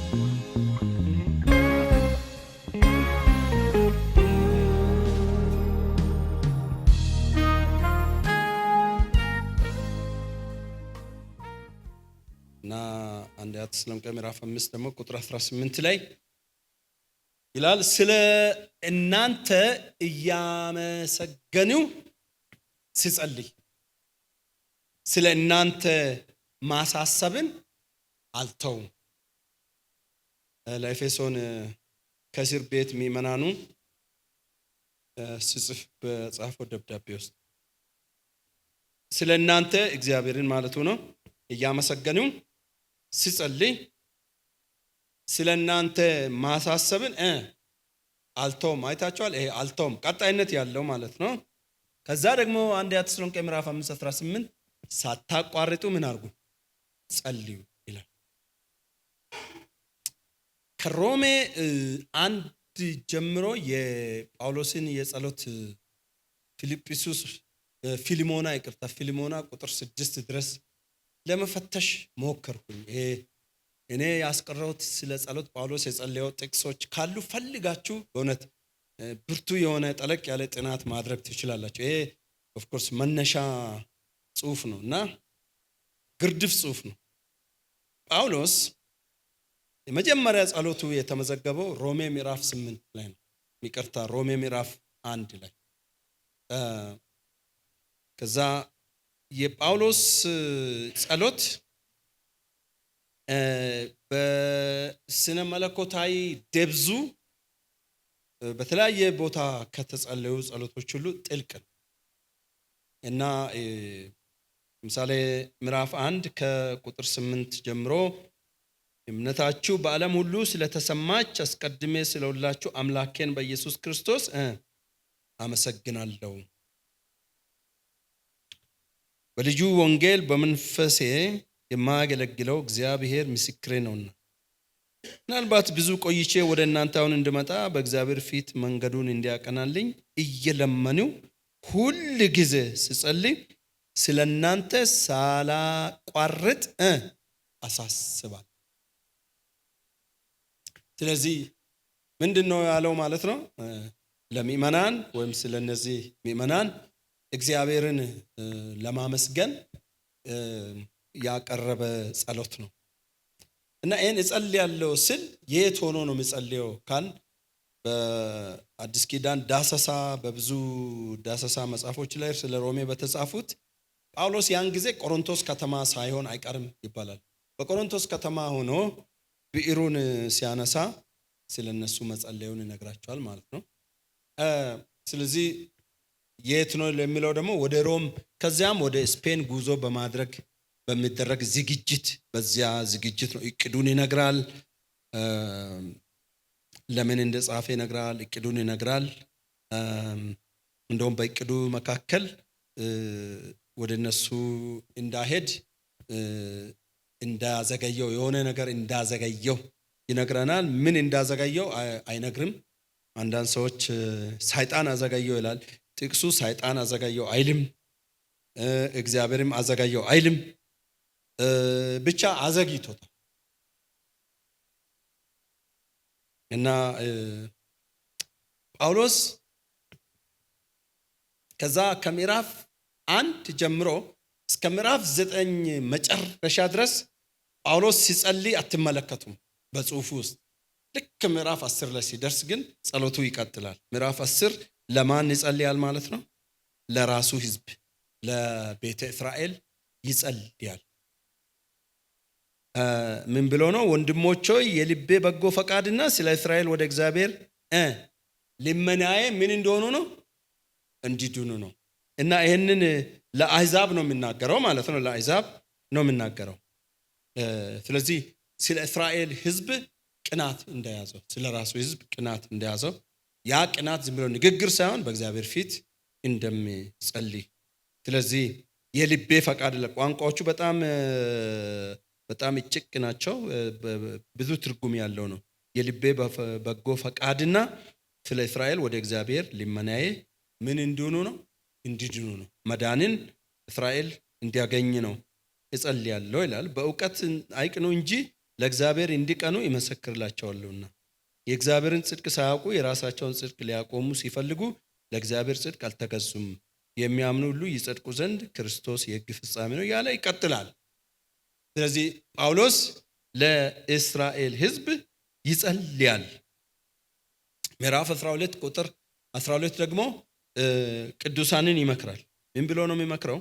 እና አንደኛ ተሰሎንቄ ምዕራፍ 5 ደግሞ ቁጥር 18 ላይ ይላል ስለ እናንተ እያመሰገኑ ሲጸልይ ስለ እናንተ ማሳሰብን አልተውም። ለኤፌሶን ከእስር ቤት ምእመናኑ ሲጽፍ በጻፈው ደብዳቤ ውስጥ ስለ እናንተ እግዚአብሔርን ማለቱ ነው እያመሰገኑ ሲጸልይ ስለ እናንተ ማሳሰብን አልተውም። አይታችኋል። ይሄ አልተውም ቀጣይነት ያለው ማለት ነው። ከዛ ደግሞ አንደኛ ተሰሎንቄ ምዕራፍ 5:18 ሳታቋርጡ ምን አድርጉ ጸልዩ ይላል። ከሮሜ 1 ጀምሮ የጳውሎስን የጸሎት ፊልሞና ቁጥር 6 ድረስ ለመፈተሽ ሞከርኩኝ። እኔ ያስቀረውት ስለ ጸሎት ጳውሎስ የጸለየው ጥቅሶች ካሉ ፈልጋችሁ በእውነት ብርቱ የሆነ ጠለቅ ያለ ጥናት ማድረግ ትችላላችሁ። ይሄ ኦፍ ኮርስ መነሻ ጽሁፍ ነው እና ግርድፍ ጽሁፍ ነው። ጳውሎስ የመጀመሪያ ጸሎቱ የተመዘገበው ሮሜ ምዕራፍ 8 ላይ ነው። ሮሜ ምዕራፍ 1 ላይ ከዛ የጳውሎስ ጸሎት በስነ መለኮታዊ ደብዙ በተለያየ ቦታ ከተጸለዩ ጸሎቶች ሁሉ ጥልቅ ነው እና ለምሳሌ ምዕራፍ 1 ከቁጥር 8 ጀምሮ እምነታችሁ በዓለም ሁሉ ስለተሰማች አስቀድሜ ስለሁላችሁ አምላኬን በኢየሱስ ክርስቶስ አመሰግናለሁ። በልጁ ወንጌል በመንፈሴ የማገለግለው እግዚአብሔር ምስክሬ ነውና ምናልባት ብዙ ቆይቼ ወደ እናንተ አሁን እንድመጣ በእግዚአብሔር ፊት መንገዱን እንዲያቀናልኝ እየለመኑ ሁል ጊዜ ስጸልይ ስለ እናንተ ሳላቋርጥ አሳስባለሁ። ስለዚህ ምንድነው ያለው ማለት ነው? ለምእመናን ወይም ስለነዚህ ምእመናን እግዚአብሔርን ለማመስገን ያቀረበ ጸሎት ነው እና ይሄን እጸልያለሁ ስል የት ሆኖ ነው የምጸልየው ካል በአዲስ ኪዳን በብዙ ዳሰሳ መጽሐፎች ላይ ስለ ሮሜ በተጻፉት ጳውሎስ ያን ጊዜ ቆሮንቶስ ከተማ ሳይሆን አይቀርም ይባላል። በቆሮንቶስ ከተማ ሆኖ ብዕሩን ሲያነሳ ስለነሱ መጸለዩን ይነግራቸዋል ማለት ነው። ስለዚህ የት ነው ለሚለው ደግሞ ወደ ሮም ከዚያም ወደ ስፔን ጉዞ በማድረግ በሚደረግ ዝግጅት በዚያ ዝግጅት ነው እቅዱን ይነግራል። ለምን እንደጻፈ ይነግራል፣ እቅዱን ይነግራል። እንደውም በእቅዱ መካከል ወደ እነሱ እንዳሄድ እንዳዘገየው የሆነ ነገር እንዳዘገየው ይነግረናል። ምን እንዳዘገየው አይነግርም። አንዳንድ ሰዎች ሰይጣን አዘገየው ይላል። ጥቅሱ ሰይጣን አዘገየው አይልም፣ እግዚአብሔርም አዘገየው አይልም። ብቻ አዘግይቶታል እና ጳውሎስ ከዛ ከምዕራፍ 1 ጀምሮ እስከ ምዕራፍ 9 መጨረሻ ድረስ ጳውሎስ ሲጸልይ አትመለከቱም በጽሁፉ ውስጥ። ልክ ምዕራፍ 10 ላይ ሲደርስ ግን ጸሎቱ ይቀጥላል። ምዕራፍ 10 ለማን ይጸልያል ማለት ነው? ለራሱ ሕዝብ ለቤተ እስራኤል ይጸልያል። ምን ብሎ ነው? ወንድሞች ሆይ የልቤ በጎ ፈቃድና ስለ እስራኤል ወደ እግዚአብሔር ልመናዬ ምን እንደሆኑ ነው? እንዲድኑ ነው። እና ይሄንን ለአሕዛብ ነው የሚናገረው ማለት ነው። ለአሕዛብ ነው የሚናገረው። ስለዚህ ስለ እስራኤል ሕዝብ ቅናት እንደያዘው፣ ስለ ራሱ ሕዝብ ቅናት እንደያዘው፣ ያ ቅናት ዝም ብሎ ንግግር ሳይሆን በእግዚአብሔር ፊት እንደሚጸልይ። ስለዚህ የልቤ ፈቃድ ለቋንቋዎቹ በጣም እጭቅ ናቸው። ብዙ ትርጉም ያለው ነው። የልቤ በጎ ፈቃድና ስለ እስራኤል ወደ እግዚአብሔር ልመናዬ ምን እንዲሆኑ ነው? እንዲድኑ ነው። መዳንን እስራኤል እንዲያገኝ ነው እጸልያለሁ ይላል። በእውቀት አይቅኑ እንጂ ለእግዚአብሔር እንዲቀኑ ይመሰክርላቸዋልና የእግዚአብሔርን ጽድቅ ሳያውቁ የራሳቸውን ጽድቅ ሊያቆሙ ሲፈልጉ ለእግዚአብሔር ጽድቅ አልተገዙም። የሚያምኑ ሁሉ ይጸድቁ ዘንድ ክርስቶስ የሕግ ፍጻሜ ነው ያለ ይቀጥላል። ስለዚህ ጳውሎስ ለእስራኤል ሕዝብ ይጸልያል። ምዕራፍ 12 ቁጥር 12 ደግሞ ቅዱሳንን ይመክራል። ምን ብሎ ነው የሚመክረው?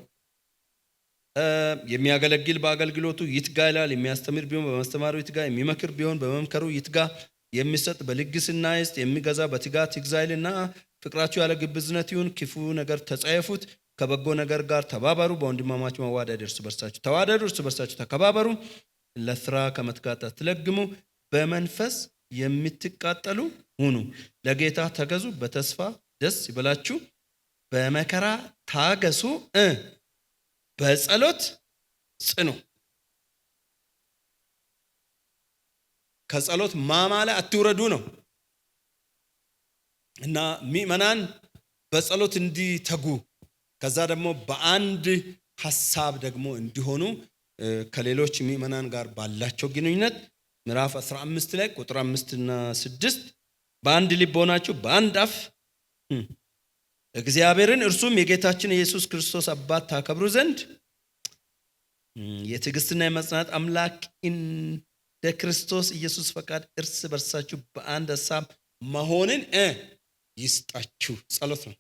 የሚያገለግል በአገልግሎቱ ይትጋ ይላል። የሚያስተምር ቢሆን በማስተማሩ ይትጋ፣ የሚመክር ቢሆን በመምከሩ ይትጋ፣ የሚሰጥ በልግስና ይስጥ፣ የሚገዛ በትጋት ይግዛ ይልና ፍቅራችሁ ያለ ግብዝነት ይሁን፣ ክፉ ነገር ተጸየፉት፣ ከበጎ ነገር ጋር ተባበሩ፣ በወንድማማች መዋደድ እርስ በርሳችሁ ተዋደዱ፣ እርስ በርሳችሁ ተከባበሩ፣ ለስራ ከመትጋት አትለግሙ፣ በመንፈስ የምትቃጠሉ ሁኑ፣ ለጌታ ተገዙ፣ በተስፋ ደስ ይበላችሁ፣ በመከራ ታገሱ፣ በጸሎት ጽኑ። ከጸሎት ማማለ አትውረዱ ነው እና ምእመናን በጸሎት እንዲተጉ ከዛ ደግሞ በአንድ ሐሳብ ደግሞ እንዲሆኑ ከሌሎች ምእመናን ጋር ባላቸው ግንኙነት ምዕራፍ 15 ላይ ቁጥር 5 እና 6 በአንድ ልብ ሆናችሁ በአንድ አፍ እግዚአብሔርን እርሱም የጌታችን የኢየሱስ ክርስቶስ አባት ታከብሩ ዘንድ የትዕግስትና የመጽናት አምላክ እንደ ክርስቶስ ኢየሱስ ፈቃድ እርስ በርሳችሁ በአንድ ሐሳብ መሆንን ይስጣችሁ። ጸሎት ነው፣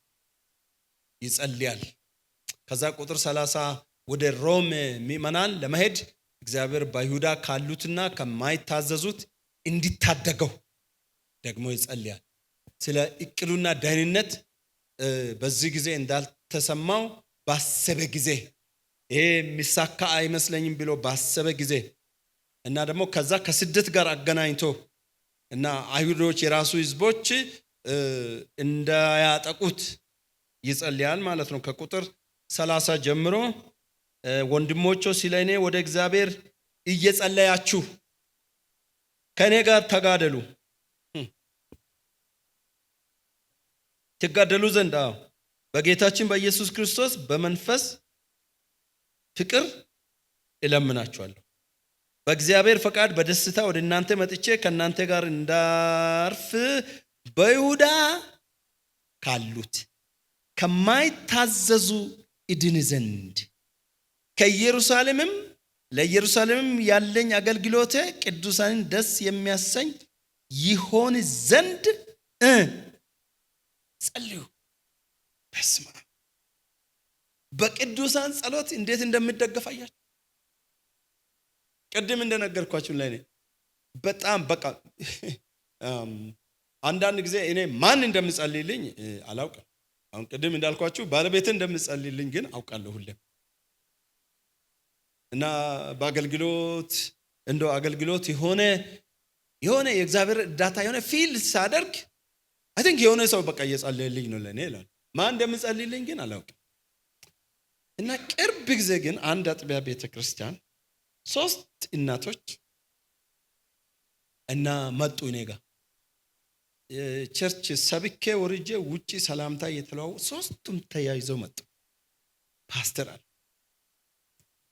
ይጸልያል። ከዛ ቁጥር 30 ወደ ሮም ምእመናን ለመሄድ እግዚአብሔር በይሁዳ ካሉትና ከማይታዘዙት እንዲታደገው ደግሞ ይጸልያል። ስለ እቅዱና ደህንነት በዚህ ጊዜ እንዳልተሰማው ባሰበ ጊዜ ይሄ የሚሳካ አይመስለኝም ብሎ ባሰበ ጊዜ እና ደግሞ ከዛ ከስደት ጋር አገናኝቶ እና አይሁዶች የራሱ ህዝቦች እንዳያጠቁት ይጸልያል ማለት ነው። ከቁጥር 30 ጀምሮ ወንድሞቼ ስለ እኔ ወደ እግዚአብሔር እየጸለያችሁ ከእኔ ጋር ተጋደሉ ትጋደሉ ዘንድ በጌታችን በኢየሱስ ክርስቶስ በመንፈስ ፍቅር እለምናችኋለሁ። በእግዚአብሔር ፈቃድ በደስታ ወደ እናንተ መጥቼ ከእናንተ ጋር እንዳርፍ በይሁዳ ካሉት ከማይታዘዙ እድን ዘንድ ለኢየሩሳሌምም ያለኝ አገልግሎቴ ቅዱሳንን ደስ የሚያሰኝ ይሆን ዘንድ ጸልዩ። በስመ አብ። በቅዱሳን ጸሎት እንዴት እንደምደገፋያችሁ ቅድም እንደነገርኳችሁ ላይ በጣም በቃ አንዳንድ ጊዜ እኔ ማን እንደምጸልይልኝ አላውቅም። አሁን ቅድም እንዳልኳችሁ ባለቤቴ እንደምጸልይልኝ ግን አውቃለሁ ሁሌም እና በአገልግሎት እንደው አገልግሎት የሆነ የእግዚአብሔር እርዳታ የሆነ ፊል ሳደርግ አይ ቲንክ የሆነ ሰው በቃ እየጸለየልኝ ነው ለኔ ይላል። ማን እንደምጸልይልኝ ግን አላውቅም። እና ቅርብ ጊዜ ግን አንድ አጥቢያ ቤተክርስቲያን 3 እናቶች እና መጡ እኔ ጋር ቸርች ሰብኬ ወርጄ ውጪ ሰላምታ እየተለዋወጡ 3ቱም ተያይዘው መጡ። ፓስተር አለ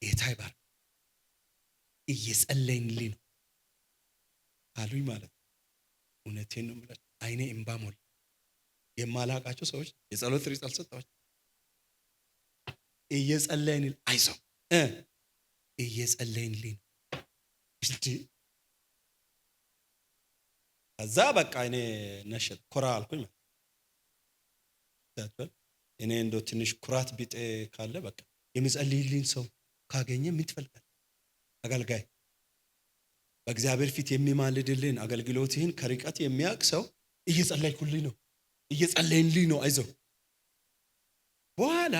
ጌታ ይባርክ እየጸለይንልኝ ነው አሉኝ ማለት ነው። እውነቴን ነው የምላቸው። አይኔ እንባ ሞላ። የማላውቃቸው ሰዎች የጸሎት ሪዛልት አልሰጣቸው። እየጸለይን አይዞህ እየጸለይንልኝ እንዴ። ከዛ በቃ እኔ ነሸጥ ኮራ አልኩኝ። እኔ እንደው ትንሽ ኩራት ቢጤ ካለ በቃ የሚጸልይልኝ ሰው ካገኘ ምን ትፈልጋለህ? አገልጋይ በእግዚአብሔር ፊት የሚማልድልን አገልግሎትህን ከርቀት የሚያውቅ ሰው እየጸለይኩልኝ ነው እየጸለይንልኝ ነው አይዞህ። በኋላ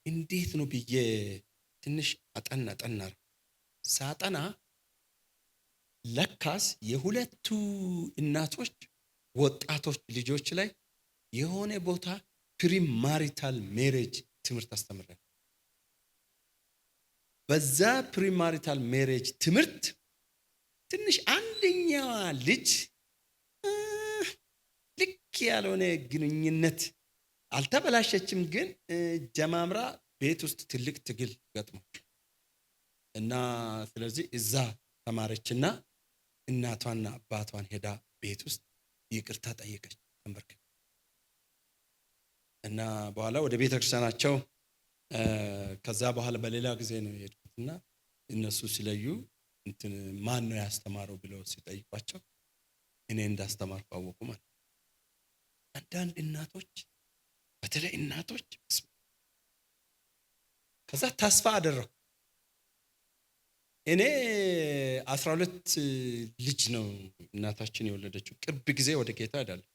እንዴት ነው ብዬ ትንሽ አጠና ሳጠና ለካስ የሁለቱ እናቶች ወጣቶች ልጆች ላይ የሆነ ቦታ ፕሪማሪታል ሜሬጅ ትምህርት አስተምረን። በዛ ፕሪማሪታል ሜሬጅ ትምህርት ትንሽ አንደኛዋ ልጅ ልክ ያልሆነ ግንኙነት አልተበላሸችም፣ ግን ጀማምራ ቤት ውስጥ ትልቅ ትግል ገጥሞ እና ስለዚህ እዛ ተማረችና እናቷና አባቷን ሄዳ ቤት ውስጥ ይቅርታ ጠየቀች ተንበርክካ። እና በኋላ ወደ ቤተክርስቲያናቸው ከዛ በኋላ በሌላ ጊዜ ነው የሄድኩትና እነሱ ሲለዩ እንትን ማን ነው ያስተማረው ብለው ሲጠይቋቸው እኔ እንዳስተማርኩ አወቁ ማለት። አንዳንድ እናቶች በተለይ እናቶች ከዛ ተስፋ አደረኩ። እኔ 12 ልጅ ነው እናታችን የወለደችው። ቅርብ ጊዜ ወደ ጌታ ሄዳለሁ።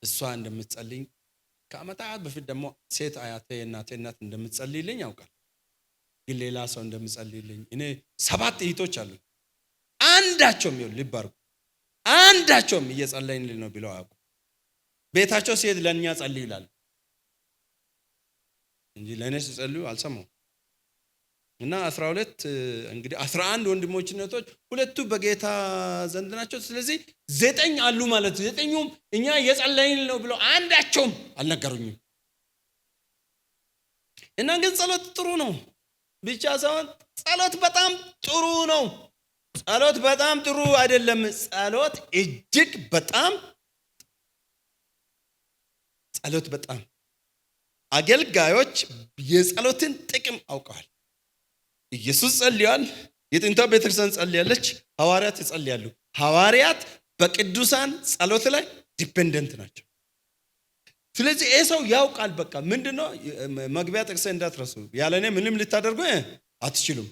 እሷ እንደምትጸልይ ከዓመታት በፊት ደግሞ ሴት አያቴ የእናቴ እናት እንደምትጸልይልኝ ያውቃል። ግን ሌላ ሰው እንደምትጸልይልኝ እኔ 7 እህቶች አሉ። አንዳቸውም ይኸው ልብ አድርጉ፣ አንዳቸውም እየጸለይን ነው ብለው አያውቁም። ቤታቸው ሲሄድ ለእኛ ጸልይ ይላሉ እንጂ ለእኔ ሲጸልዩ አልሰማሁም። እና 12 እንግዲህ 11 ወንድሞች እህቶች፣ 2 በጌታ ዘንድ ናቸው። ስለዚህ 9 አሉ ማለት ነው። 9ኙም እኛ እየጸለይን ነው ብለው አንዳቸውም አልነገሩኝም። እና ግን ጸሎት ጥሩ ነው ብቻ ሳይሆን ጸሎት በጣም ጥሩ ነው። ጸሎት በጣም ጥሩ አይደለም፣ ጸሎት እጅግ በጣም ጸሎት በጣም አገልጋዮች የጸሎትን ጥቅም አውቀዋል። ኢየሱስ ጸልያል። የጥንቷ ቤተክርስቲያን ጸልያለች። ሐዋርያት ይጸልያሉ። ሐዋርያት በቅዱሳን ጸሎት ላይ ዲፔንደንት ናቸው። ስለዚህ ይሄ ሰው ያውቃል። በቃ ምንድነው መግቢያ ጥቅስ እንዳትረሱ፣ ያለኔ ምንም ልታደርጉ አትችሉም።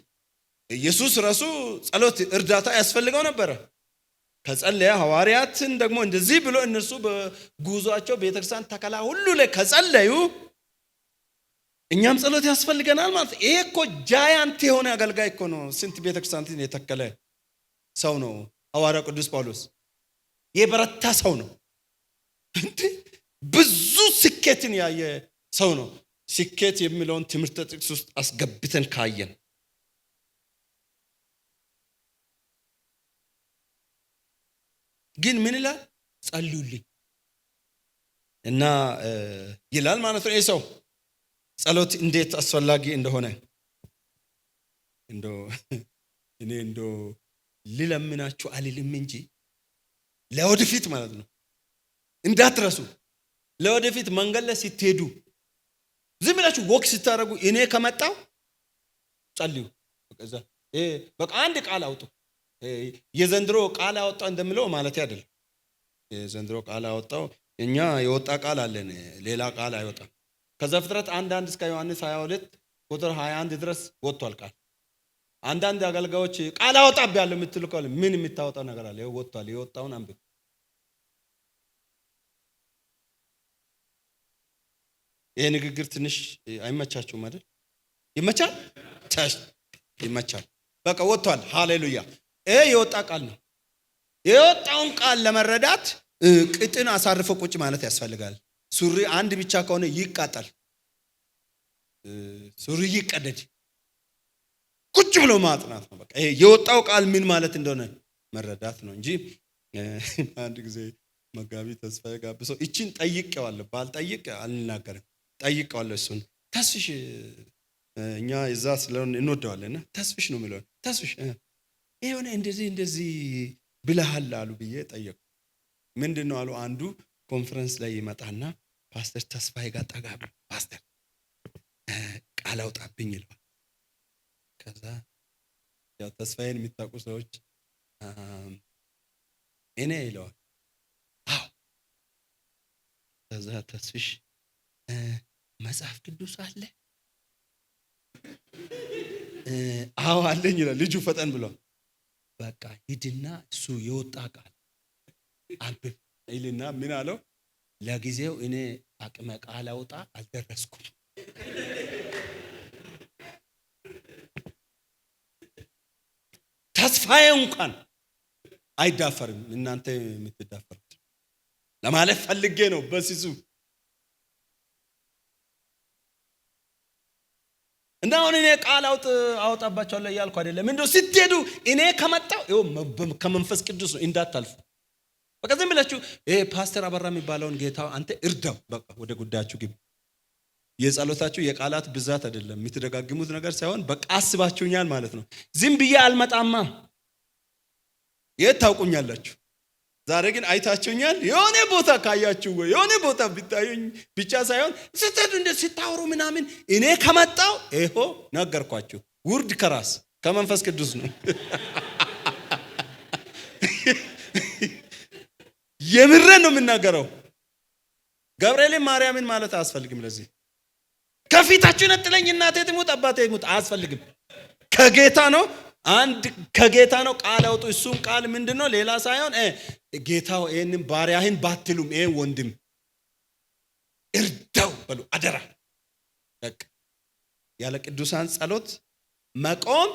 ኢየሱስ ራሱ ጸሎት እርዳታ ያስፈልገው ነበረ። ከጸለየ ሐዋርያትን ደግሞ እንደዚህ ብሎ እነሱ በጉዟቸው ቤተክርስቲያን ተከላ ሁሉ ላይ ከጸለዩ እኛም ጸሎት ያስፈልገናል ማለት። ይሄ እኮ ጃያንት የሆነ አገልጋይ እኮ ነው። ስንት ቤተክርስቲያንን የተከለ ሰው ነው ሐዋርያው ቅዱስ ጳውሎስ። የበረታ ሰው ነው። ብዙ ስኬትን ያየ ሰው ነው። ስኬት የሚለውን ትምህርት ጥቅስ ውስጥ አስገብተን ካየን ግን ምን ይላል? ጸልዩልኝ እና ይላል ማለት ነው። ይሄ ሰው ጸሎት እንዴት አስፈላጊ እንደሆነ እኔ ልለምናችሁ አልልም እንጂ ለወደፊት ማለት ነው እንዳትረሱ። ለወደፊት መንገድ ላይ ስትሄዱ ዝም ብላችሁ ወክ ስታደርጉ እኔ ከመጣው ጸልዩ። በቃ አንድ ቃል አውጡ። የዘንድሮ ቃል አወጣው እንደምለው ማለት አይደለም። የዘንድሮ ቃል አወጣው እኛ የወጣ ቃል አለን፣ ሌላ ቃል አይወጣም። ከዘፍጥረት 1 እስከ ዮሐንስ 22 ቁጥር 21 ድረስ ወጥቷል ቃል። አንዳንድ አገልጋዮች ቃል አወጣብያለሁ የምትሉ ካለ ምን የምታወጣው ነገር አለ? ይኸው ወጥቷል። የወጣውን አንብብ። ይሄ ንግግር ትንሽ አይመቻችሁም አይደል? ይመቻል፣ ይመቻል። በቃ ወጥቷል። ሃሌሉያ። ይሄ የወጣ ቃል ነው። የወጣውን ቃል ለመረዳት ቅጥን አሳርፎ ቁጭ ማለት ያስፈልጋል። ሱሪ አንድ ብቻ ከሆነ ይቃጠል፣ ሱሪ ይቀደድ። ቁጭ ብሎ ማጥናት ነው። በቃ ይሄ የወጣው ቃል ምን ማለት እንደሆነ መረዳት ነው እንጂ አንድ ጊዜ መጋቢ ተስፋዬ ጋብሰው እቺን ጠይቄዋለሁ፣ ባልጠይቅ አልናገርም። ጠይቄዋለሁ እሱን ተስፍሽ እኛ እዛ ስለሆነ እንወደዋለንና ተስፍሽ ነው የሚለው። ተስፍሽ ይሄው እንደዚህ ብለሃል አሉ ብዬ ጠየቁ። ምንድነው አሉ። አንዱ ኮንፈረንስ ላይ ይመጣና ፓስተር ተስፋዬ ጋር ጠጋ ብሎ ፓስተር ቃል አውጣብኝ ይለዋል። ከዛ ያው ተስፋዬን የሚታውቁ ሰዎች እኔ ይለዋል። አዎ። ከዛ ተስፍሽ መጽሐፍ ቅዱስ አለ? አዎ አለኝ ይላል ልጁ ፈጠን ብሎ። በቃ ሂድና እሱ የወጣ ቃል አንብብ ይልና ምን አለው? ለጊዜው እኔ አቅመ ቃል አውጣ አልደረስኩም። ተስፋዬ እንኳን አይዳፈርም፣ እናንተ የምትዳፈሩት ለማለት ፈልጌ ነው በሲሱ። እና አሁን እኔ ቃል አውጣባቸዋለሁ እያልኩ አይደለም። እንደው ስትሄዱ እኔ ከመጣው ከመንፈስ ቅዱስ ነው እንዳታልፉ። በቃ ዝም ብላችሁ ፓስተር አበራ የሚባለውን ጌታ አንተ እርዳው፣ በቃ ወደ ጉዳያችሁ ግቡ። የጸሎታችሁ የቃላት ብዛት አይደለም፣ የምትደጋግሙት ነገር ሳይሆን በቃ አስባችሁኛል ማለት ነው። ዝም ብዬ አልመጣማ። የት ታውቁኛላችሁ? ዛሬ ግን አይታችሁኛል። የሆነ ቦታ ካያችሁ ወይ የሆነ ቦታ ቢታዩኝ ብቻ ሳይሆን ስትሄዱ እንደ ስታወሩ ምናምን እኔ ከመጣው ይሄ ነገርኳችሁ። ውርድ ከራስ ከመንፈስ ቅዱስ ነው። የምሬን ነው የምናገረው። ገብርኤልን ማርያምን ማለት አያስፈልግም። ለዚህ ከፊታችሁ ነጥለኝ እናቴ ትሙት አባቴ ትሙት አያስፈልግም። ከጌታ ነው፣ አንድ ከጌታ ነው። ቃል አውጡ። እሱም ቃል ምንድነው? ሌላ ሳይሆን ጌታው ይሄንን ባሪያህን ባትሉም ይሄን ወንድም እርዳው በሉ አደራ። በቃ ያለ ቅዱሳን ጸሎት መቆም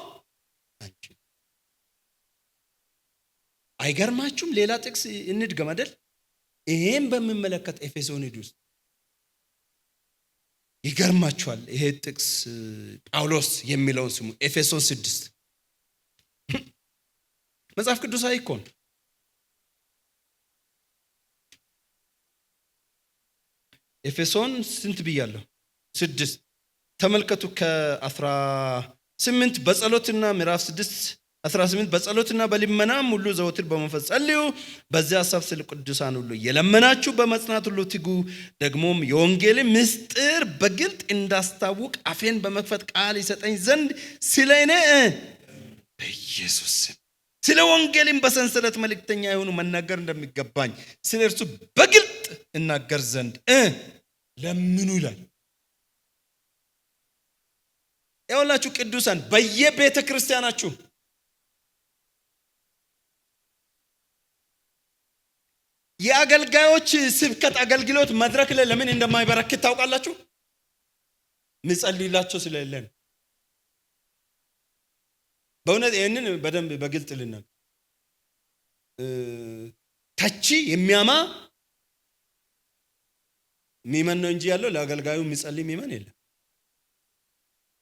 አንችልም። አይገርማችሁም? ሌላ ጥቅስ እንድገም አይደል? ይሄን በሚመለከት ኤፌሶን ሂዱ ውስጥ ይገርማችኋል። ይሄ ጥቅስ ጳውሎስ የሚለውን ስሙ። ኤፌሶን 6 መጽሐፍ ቅዱሳዊ እኮ ነው። ኤፌሶን ስንት ብያለሁ? 6 ተመልከቱ። ከ18 በጸሎትና ምዕራፍ 6 18 በጸሎትና በልመናም ሁሉ ዘወትር በመንፈስ ጸልዩ፣ በዚያ ሐሳብ ስለ ቅዱሳን ሁሉ የለመናችሁ በመጽናት ሁሉ ትጉ። ደግሞም የወንጌልን ምስጢር በግልጥ እንዳስታውቅ አፌን በመክፈት ቃል ይሰጠኝ ዘንድ ስለ እኔ በኢየሱስ ስም ስለ ወንጌልን በሰንሰለት መልእክተኛ የሆኑ መናገር እንደሚገባኝ ስለ እርሱ በግልጥ እናገር ዘንድ ለምኑ ይላል። ይኸውላችሁ ቅዱሳን በየቤተ ክርስቲያናችሁ የአገልጋዮች ስብከት አገልግሎት መድረክ ላይ ለምን እንደማይበረክት ታውቃላችሁ? ምጸልይላቸው ስለሌለን። በእውነት ይህንን በደንብ በግልጥ ልናገር። ተቺ የሚያማ ሚመን ነው እንጂ ያለው ለአገልጋዩ የሚጸልይ ሚመን የለም።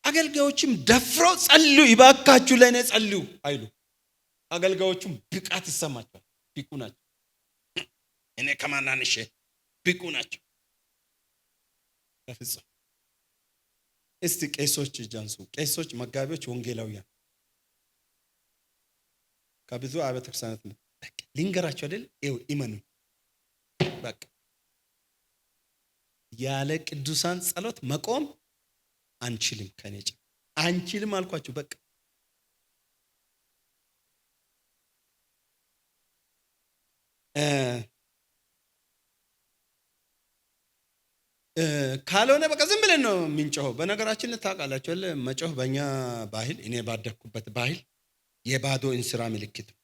አገልጋዮችም ደፍሮ ጸልዩ፣ ይባካችሁ ለእኔ ጸልዩ አይሉ። አገልጋዮቹም ብቃት ይሰማቸዋል። ቢቁ ናቸው። እኔ ከማናንሽ ቢቁ ናቸው። በፍጹም እስቲ ቄሶች ጃንሱ፣ ቄሶች፣ መጋቢዎች፣ ወንጌላውያን ከብዙ አብያተ ክርስቲያናት ልንገራቸው አይደል? ይኸው ኢመኑ በቃ ያለ ቅዱሳን ጸሎት መቆም አንችልም። ከኔ አንችልም አልኳችሁ። በቃ ካልሆነ በቃ ዝም ብለን ነው የምንጮኸው። በነገራችን ታውቃላችሁ መጮህ በእኛ ባህል፣ እኔ ባደኩበት ባህል የባዶ እንስራ ምልክት ነው።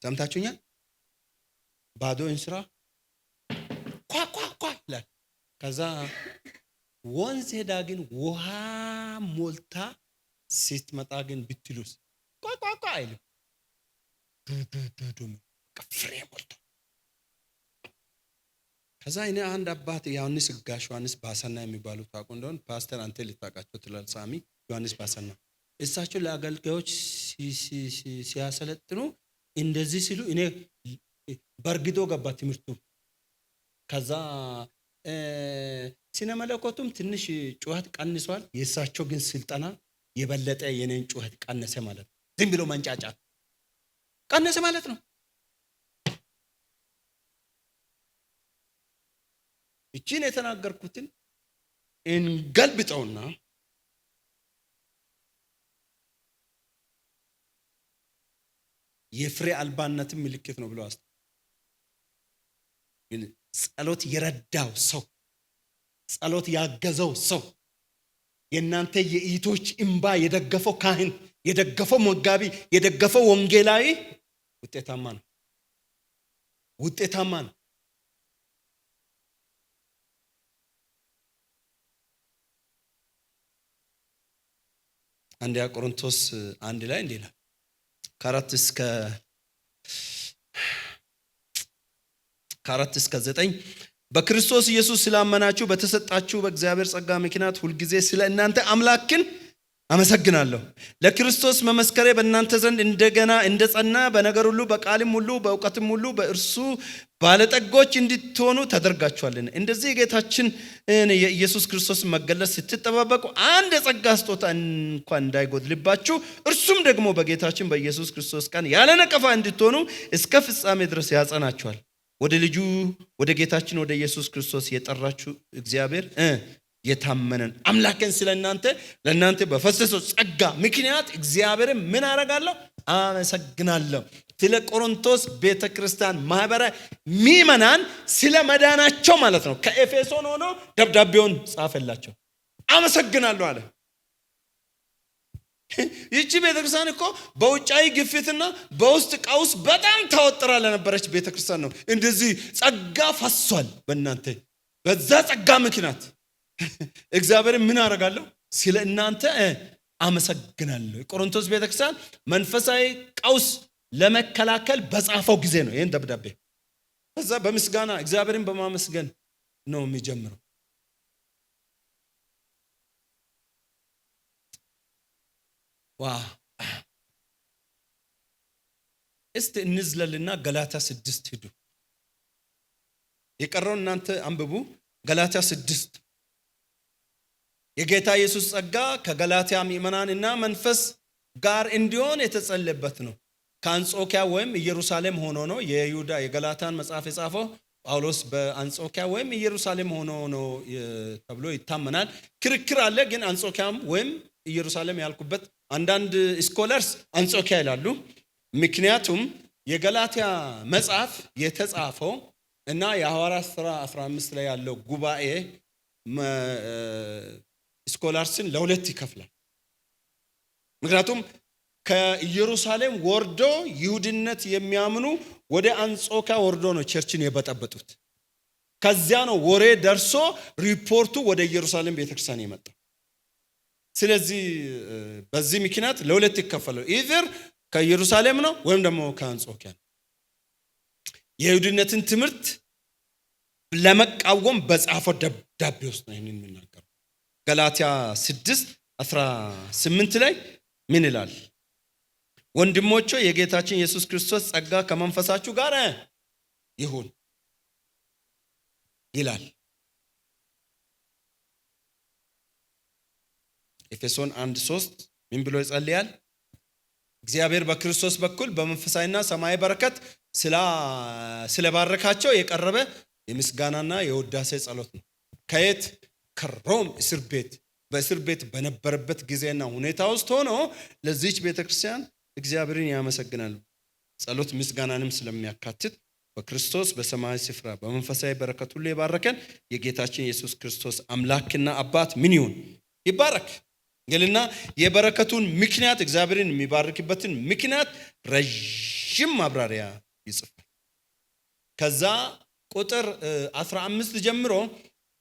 ሰምታችሁኛል? ባዶ እንስራ ኳ ኳ ኳ ይላል። ከዛ ወንዝ ሄዳ ግን ውሃ ሞልታ ስትመጣ ግን ብትሉስ ኳ ኳ ኳ አይልም። ዱዱዱዱ ፍሬ ሞልቶ። ከዛ እኔ አንድ አባት ዮሐንስ ጋሽ ዮሐንስ ባሰና የሚባሉ ታውቁ እንደሆነ ፓስተር አንተ ልታውቃቸው ትላል። ሳሚ ዮሐንስ ባሰና እሳቸው ለአገልጋዮች ሲያሰለጥኑ እንደዚህ ሲሉ እኔ በርግዶ ገባ ትምህርቱ። ከዛ ስነ መለኮቱም ትንሽ ጩኸት ቀንሷል። የእሳቸው ግን ስልጠና የበለጠ የኔን ጩኸት ቀነሰ ማለት ነው። ዝም ብሎ መንጫጫት ቀነሰ ማለት ነው። እቺን የተናገርኩትን እንገልብጠውና የፍሬ አልባነትን ምልክት ነው ብለው ግን ጸሎት የረዳው ሰው፣ ጸሎት ያገዘው ሰው፣ የእናንተ የእህቶች እንባ የደገፈው ካህን፣ የደገፈው መጋቢ፣ የደገፈው ወንጌላዊ ውጤታማ ነው። ውጤታማ ነው። አንደኛ ቆሮንቶስ 1 ላይ እንዲህ ይላል ከ4 እስከ 9 በክርስቶስ ኢየሱስ ስላመናችሁ በተሰጣችሁ በእግዚአብሔር ጸጋ ምክንያት ሁልጊዜ ስለ እናንተ አምላክን አመሰግናለሁ። ለክርስቶስ መመስከሬ በእናንተ ዘንድ እንደገና እንደጸና በነገር ሁሉ በቃልም ሁሉ በእውቀትም ሁሉ በእርሱ ባለጠጎች እንድትሆኑ ተደርጋችኋልና። እንደዚህ የጌታችን የኢየሱስ ክርስቶስ መገለጥ ስትጠባበቁ አንድ የጸጋ ስጦታ እንኳን እንዳይጎድልባችሁ እርሱም ደግሞ በጌታችን በኢየሱስ ክርስቶስ ቀን ያለ ነቀፋ እንድትሆኑ እስከ ፍጻሜ ድረስ ያጸናችኋል። ወደ ልጁ ወደ ጌታችን ወደ ኢየሱስ ክርስቶስ የጠራችሁ እግዚአብሔር የታመነን አምላክን ስለናንተ ለናንተ በፈሰሰው ጸጋ ምክንያት እግዚአብሔርን ምን አደርጋለሁ? አመሰግናለሁ። ስለ ቆሮንቶስ ቤተክርስቲያን ማህበረ ምእመናን ስለ መዳናቸው ማለት ነው። ከኤፌሶን ሆኖ ደብዳቤውን ጻፈላቸው። አመሰግናለሁ አለ። ይቺ ቤተክርስቲያን እኮ በውጫዊ ግፊትና በውስጥ ቀውስ በጣም ተወጥራ ለነበረች ቤተክርስቲያን ነው። እንደዚህ ጸጋ ፈሷል በእናንተ። በዛ ጸጋ ምክንያት እግዚአብሔር ምን አደርጋለሁ? ስለ እናንተ አመሰግናለሁ። ቆሮንቶስ ቤተክርስቲያን መንፈሳዊ ቀውስ ለመከላከል በጻፈው ጊዜ ነው ይሄን ደብዳቤ። ከዛ በምስጋና እግዚአብሔርን በማመስገን ነው የሚጀምረው። ዋው! እስቲ እንዝለልና ገላትያ 6 ሂዱ። የቀረው እናንተ አንብቡ። ገላትያ 6 የጌታ ኢየሱስ ጸጋ ከገላትያ ምእመናንና መንፈስ ጋር እንዲሆን የተጸለየበት ነው። ከአንጾኪያ ወይም ኢየሩሳሌም ሆኖ ነው። የይሁዳ የገላትያን መጽሐፍ የጻፈው ጳውሎስ በአንጾኪያ ወይም ኢየሩሳሌም ሆኖ ነው ተብሎ ይታመናል። ክርክር አለ ግን አንጾኪያም ወይም ኢየሩሳሌም ያልኩበት አንዳንድ ስኮለርስ አንጾኪያ ይላሉ። ምክንያቱም የገላትያ መጽሐፍ የተጻፈው እና የሐዋርያት ሥራ 15 ላይ ያለው ጉባኤ ስኮላርስን ለሁለት ይከፍላል። ምክንያቱም ከኢየሩሳሌም ወርዶ ይሁድነት የሚያምኑ ወደ አንጾኪያ ወርዶ ነው ቸርችን የበጠበጡት። ከዚያ ነው ወሬ ደርሶ ሪፖርቱ ወደ ኢየሩሳሌም ቤተክርስቲያን የመጣው። ስለዚህ በዚህ ምክንያት ለሁለት ይከፈላል። ኢዘር ከኢየሩሳሌም ነው ወይም ደግሞ ከአንጾኪያ ነው። የይሁድነትን ትምህርት ለመቃወም በጻፈው ደብዳቤ ውስጥ ነው ይሄንን የሚናገረው። ገላትያ 6:18 ላይ ምን ይላል? ወንድሞቼ የጌታችን ኢየሱስ ክርስቶስ ጸጋ ከመንፈሳችሁ ጋር ይሁን ይላል። ኤፌሶን 1:3 ምን ብሎ ይጸልያል? እግዚአብሔር በክርስቶስ በኩል በመንፈሳዊና ሰማያዊ በረከት ስለባረካቸው የቀረበ የምስጋናና የውዳሴ ጸሎት ነው። ከየት? ከሮም እስር ቤት በእስር ቤት በነበረበት ጊዜና ሁኔታ ውስጥ ሆኖ ለዚህች ቤተክርስቲያን እግዚአብሔርን ያመሰግናል። ጸሎት ምስጋናንም ስለሚያካትት በክርስቶስ በሰማያዊ ስፍራ በመንፈሳዊ በረከት ሁሉ የባረከን የጌታችን ኢየሱስ ክርስቶስ አምላክና አባት ምን ይሁን? ይባረክ ይልና የበረከቱን ምክንያት እግዚአብሔርን የሚባርክበትን ምክንያት ረጅም ማብራሪያ ይጽፋል። ከዛ ቁጥር 15 ጀምሮ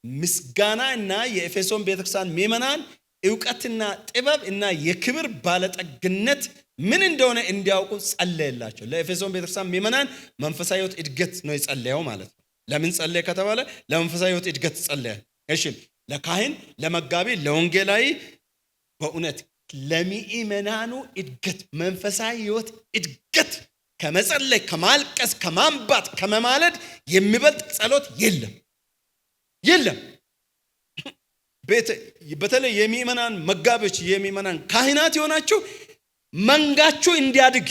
ምስጋና እና የኤፌሶን ቤተክርስቲያን ምእመናን ዕውቀትና ጥበብ እና የክብር ባለጠግነት ምን እንደሆነ እንዲያውቁ ጸለየላቸው። ለኤፌሶን ቤተክርስቲያን ምእመናን መንፈሳዊ ሕይወት እድገት ነው የጸለየው ማለት ነው። ለምን ጸለየ ከተባለ ለመንፈሳዊ ሕይወት እድገት ጸለየ። እሺ፣ ለካህን፣ ለመጋቢ፣ ለወንጌላዊ በእውነት ለምእመናኑ እድገት መንፈሳዊ ሕይወት እድገት ከመጸለይ ከማልቀስ ከማንባት ከመማለድ የሚበልጥ ጸሎት የለም የለም። በተለይ የምእመናን መጋቢዎች የምእመናን ካህናት የሆናችሁ መንጋችሁ እንዲያድግ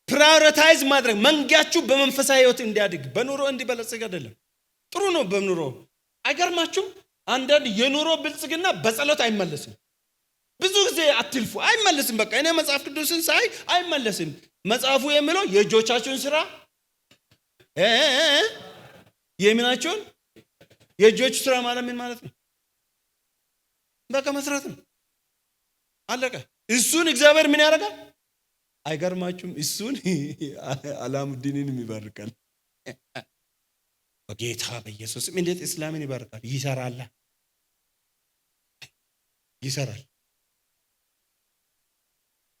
ፕራዮሪታይዝ ማድረግ መንጋችሁ በመንፈሳዊ ሕይወት እንዲያድግ በኑሮ እንዲበለጽግ አይደለም። ጥሩ ነው በኑሮ አይገርማችሁም? አንዳንድ የኑሮ ብልጽግና በጸሎት አይመለስም። ብዙ ጊዜ አትልፉ፣ አይመለስም። በቃ እኔ መጽሐፍ ቅዱስን ሳይ አይመለስም። መጽሐፉ የሚለው የእጆቻችሁን ስራ የምናችሁን የእጆቹ ስራ ማለት ምን ማለት ነው? በቃ መስራት ነው፣ አለቀ። እሱን እግዚአብሔር ምን ያደርጋል? አይገርማችሁም? እሱን አላሙዲንን ይባርካል። በጌታ በኢየሱስም እንዴት እስላምን ይባርካል? ይሰራል።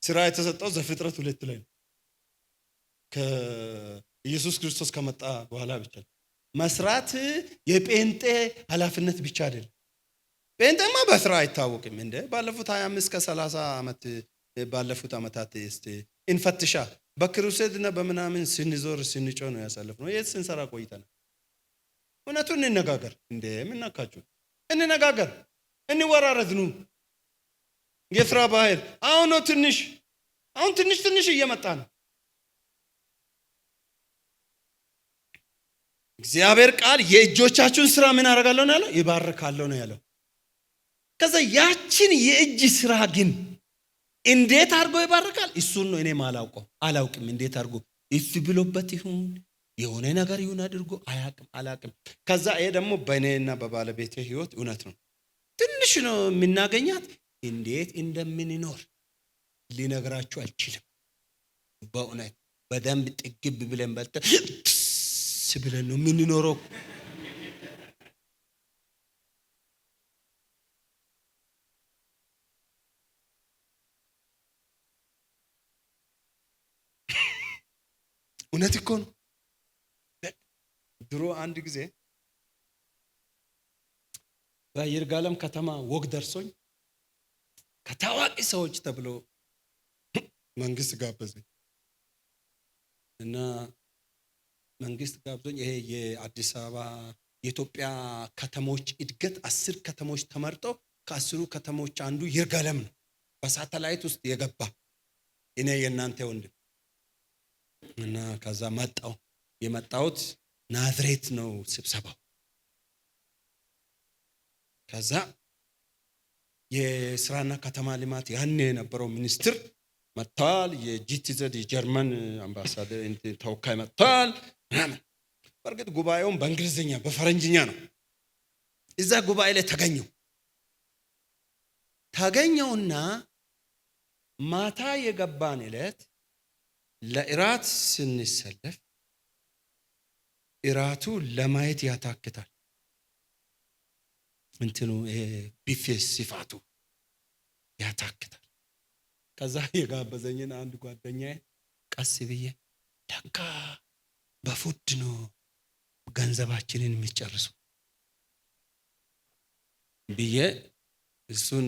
ስራ የተሰጠው ዘፍጥረት 2 ላይ ነው። ከኢየሱስ ክርስቶስ ከመጣ በኋላ ብቻ መስራት የጴንጤ ኃላፊነት ብቻ አይደለም። ጴንጤማ በስራ አይታወቅም እንደ ባለፉት 25 ከ30 ዓመት ባለፉት ዓመታት እስቲ እንፈትሻ በክሩሴድና በምናምን ስንዞር ስንጮህ ነው ያሳለፍነው። የት ስንሰራ ቆይተናል? እውነቱን እንነጋገር እንደ ምናካችሁ እንነጋገር፣ እንወራረድ ነው የስራ ባህል አሁን ትንሽ እየመጣ ነው። እግዚአብሔር ቃል የእጆቻችሁን ስራ ምን አደርጋለሁ ነው ያለው? ይባርካለሁ ነው ያለው። ከዛ ያችን የእጅ ስራ ግን እንዴት አድርጎ ይባርካል? እሱን ነው እኔ አላውቅም። እንዴት አድርጎ እፍ ብሎበት ይሁን የሆነ ነገር ይሁን አድርጎ አላውቅም። ከዛ ይሄ ደግሞ በእኔና በባለቤቴ ህይወት እውነት ነው። ትንሽ ነው የምናገኛት። እንዴት እንደምንኖር ሊነግራችሁ አልችልም። በእውነት በደንብ ጥግብ ብለን በልተን ብለን ነው የምንኖረው። እውነት እኮ ነው። ድሮ አንድ ጊዜ በይርጋለም ከተማ ወግ ደርሶኝ ከታዋቂ ሰዎች ተብሎ መንግስት ጋበዘኝ እና መንግስት ጋብዞኝ ይሄ የአዲስ አበባ የኢትዮጵያ ከተሞች እድገት 10 ከተሞች ተመርጠው ከ10 ከተሞች አንዱ ይርጋለም ነው። በሳተላይት ውስጥ የገባ እኔ የእናንተ ወንድም እና ከዛ የመጣሁት ናዝሬት ነው ስብሰባው። ከዛ የስራና ከተማ ልማት ያኔ የነበረው ሚኒስትር መጥቷል። የጂቲዘድ የጀርመን አምባሳደር ተወካይ መጥቷል ምናምን። በእርግጥ ጉባኤውን በእንግሊዝኛ በፈረንጅኛ ነው። እዛ ጉባኤ ላይ ተገኘውና ማታ የገባን ዕለት ለእራት ስንሰለፍ እራቱ ለማየት ያታክታል። እንትኑ ቢፌ ሲፋቱ ያታክታል። ከዛ የጋበዘኝን አንድ ጓደኛዬ ቀስ ብዬ ለካ በፉድ ነው ገንዘባችንን የሚጨርሱ ብዬ እሱን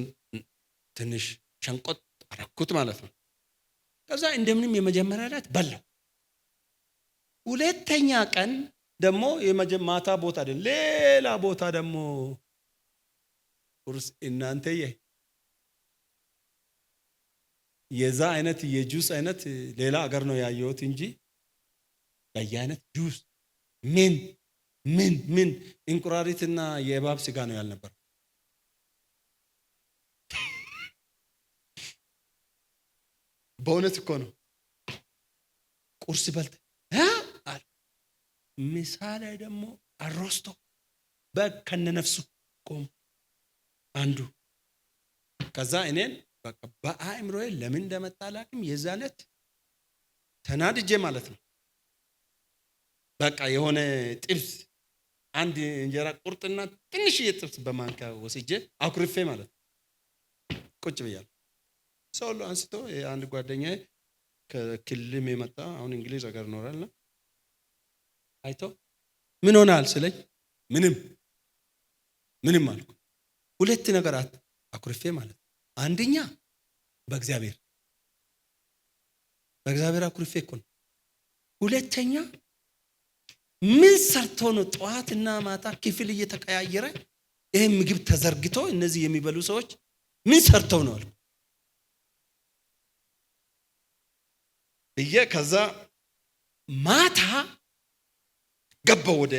ትንሽ ሸንቆጥ አረኩት ማለት ነው። ከዛ እንደምንም የመጀመሪያ ዕለት በላው። ሁለተኛ ቀን ደግሞ ማታ ቦታ አይደል ሌላ ቦታ ደግሞ ቁርስ እናንተዬ የዛ አይነት የጁስ አይነት ሌላ አገር ነው ያየሁት እንጂ በየአይነት ጁስ ምን እንቁራሪትና የእባብ ስጋ ነው ያልነበር። በእውነት እኮ ነው። ቁርስ በልተ ምሳ ላይ ደግሞ አሮስቶ በከነነፍሱ ቆም አንዱ። ከዛ እኔን በቃ በአእምሮዬ ለምን እንደመጣ አላውቅም። የዛለት ተናድጄ ማለት ነው። በቃ የሆነ ጥብስ አንድ እንጀራ ቁርጥና ትንሽዬ ጥብስ በማንኪያ ወስጄ አኩርፌ ማለት ነው ቁጭ ብያለሁ። ሰው ሁሉ አንስቶ አንድ ጓደኛዬ ከክልም የመጣ አሁን እንግሊዝ ሀገር ኖራልና አይቶ ምን ሆናል ስለኝ ምንም አልኩ። ሁለት ነገር አኩርፌ ማለት ነው። አንደኛ በእግዚአብሔር አኩርፌ እኮ ነው። ሁለተኛ ምን ሰርቶ ነው ጠዋትና ማታ ክፍል እየተቀያየረ ይሄ ምግብ ተዘርግቶ እነዚህ የሚበሉ ሰዎች ምን ሰርተው ነው አልኩ ብዬ ከዛ ማታ ገባው ወደ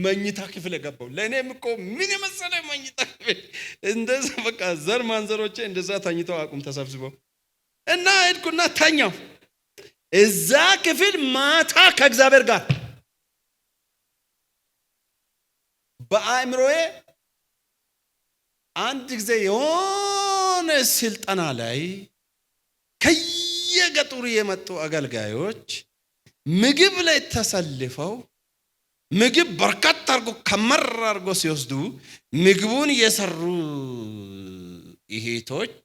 መኝታ ክፍል ገባው። ለእኔም እኮ ምን የመሰለ መኝታ ክፍል እንደዛ በቃ ዘር ማንዘሮቼ እንደዛ ተኝተው አቁም ተሰብስበው እና ሄድኩና ተኛው እዛ ክፍል ማታ ከእግዚአብሔር ጋር በአእምሮዬ። አንድ ጊዜ የሆነ ስልጠና ላይ ከየገጠሩ የመጡ አገልጋዮች ምግብ ላይ ተሰልፈው ምግብ በርካታ አርጎ ከመር አርጎ ሲወስዱ ምግቡን የሰሩ እህቶች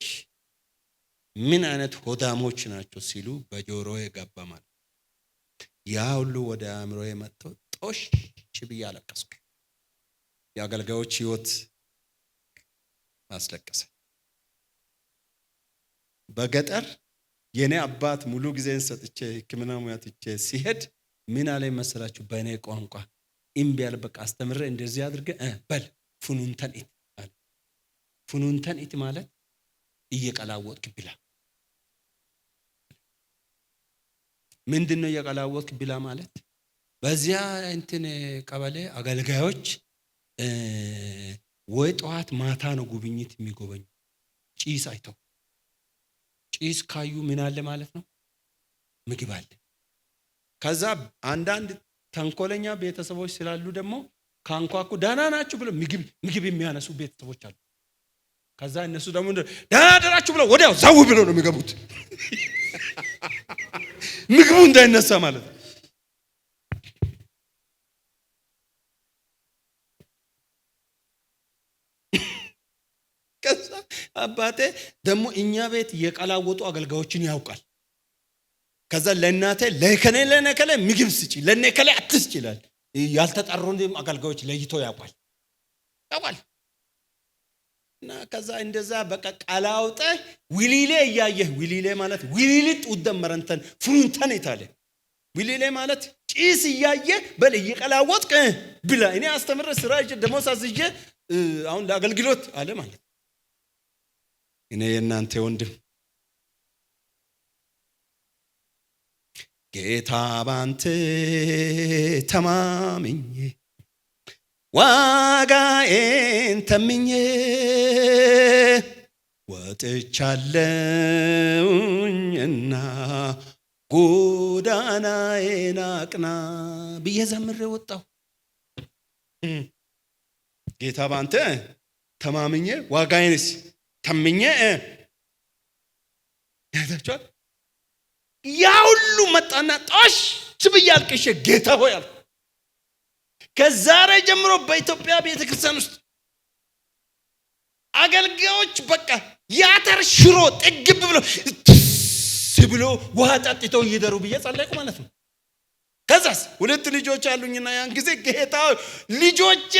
ምን አይነት ሆዳሞች ናቸው ሲሉ በጆሮዬ ገባ ማለት ያ ሁሉ ወደ አእምሮዬ መጥቶ ጦሽ ብዬ አለቀስኩ። የአገልጋዮች ህይወት አስለቀሰ። በገጠር የኔ አባት ሙሉ ጊዜን ሰጥቼ ሕክምና ሙያ ትቼ ሲሄድ ምን አለኝ መሰላችሁ? በእኔ ቋንቋ እምቢ አለ። በቃ አስተምሬ እንደዚህ አድርገ በል ፍኑንተን ኢት አለ። ፍኑንተን ኢት ማለት እየቀላወጥክ ብላ። ምንድነው እየቀላወጥክ ብላ ማለት? በዚያ እንትን ቀበሌ አገልጋዮች ወይ ጠዋት ማታ ነው ጉብኝት የሚጎበኙ። ጭስ አይተው ጭስ ካዩ ምን አለ ማለት ነው? ምግብ አለ። ከዛ አንዳንድ ተንኮለኛ ቤተሰቦች ስላሉ ደግሞ ካንኳኩ ደህና ናችሁ ብለው ምግብ የሚያነሱ ቤተሰቦች አሉ። ከዛ እነሱ ደግሞ ደህና አደራችሁ ብለው ወዲያው ዛው ብለው ነው የሚገቡት ምግቡ እንዳይነሳ ማለት ነው። ከዛ አባቴ ደግሞ እኛ ቤት የቀላወጡ አገልጋዮችን ያውቃል። ከዛ ለእናቴ ለነከለ ምግብ ስጪ ለነከለ አትስጪ ይላል። ያልተጠሩን አገልጋዮች ለይቶ ያውቃል። እና ከዛ እንደዛ በቃ ቀላውጠ ዊሊሌ እያየህ ዊሊሌ ማለት ዊሊሊት ወደመረንተን ፍኑንተን ይታለ ዊሊሌ ማለት ጭስ እያየህ በል እየቀላወጥክ ብላ። እኔ አስተምረ ስራ እጄ ደሞዝ አዝጄ አሁን ለአገልግሎት አለ ማለት። እኔ የእናንተ ወንድም ጌታ ባንተ ተማምኜ ዋጋዬን ተምኜ ወጥቻለሁኝና ጎዳናዬን አቅና ብዬ ዘምሬ ወጣሁ። ጌታ ባንተ ተማምኜ ዋጋዬንስ ተምኜ ያታችኋል። ያ ሁሉ መጣና ጣሽ ብዬ አልቅሼ ጌታ ሆይ አልኩ። ከዛሬ ጀምሮ በኢትዮጵያ ቤተክርስቲያን ውስጥ አገልጋዮች በቃ ያተር ሽሮ ጥግብ ብሎ ውሃ ጠጥተው ይደሩ ብዬ ጸለይኩ ማለት ነው። ከዛስ 2 ልጆች አሉኝና ያን ጊዜ ጌታ ልጆቼ